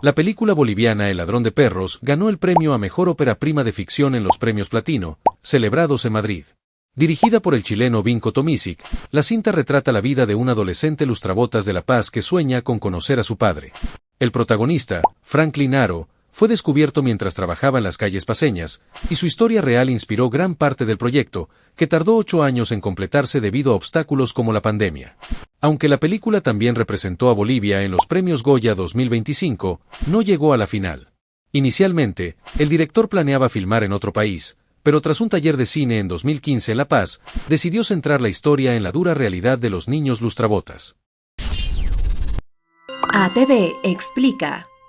La película boliviana El ladrón de perros ganó el premio a mejor ópera prima de ficción en los premios Platino, celebrados en Madrid. Dirigida por el chileno Vinko Tomisic, la cinta retrata la vida de un adolescente lustrabotas de La Paz que sueña con conocer a su padre. El protagonista, Franklin Aro, fue descubierto mientras trabajaba en las calles paceñas, y su historia real inspiró gran parte del proyecto, que tardó 8 años en completarse debido a obstáculos como la pandemia. Aunque la película también representó a Bolivia en los premios Goya 2025, no llegó a la final. Inicialmente, el director planeaba filmar en otro país, pero tras un taller de cine en 2015 en La Paz, decidió centrar la historia en la dura realidad de los niños lustrabotas. ATV explica.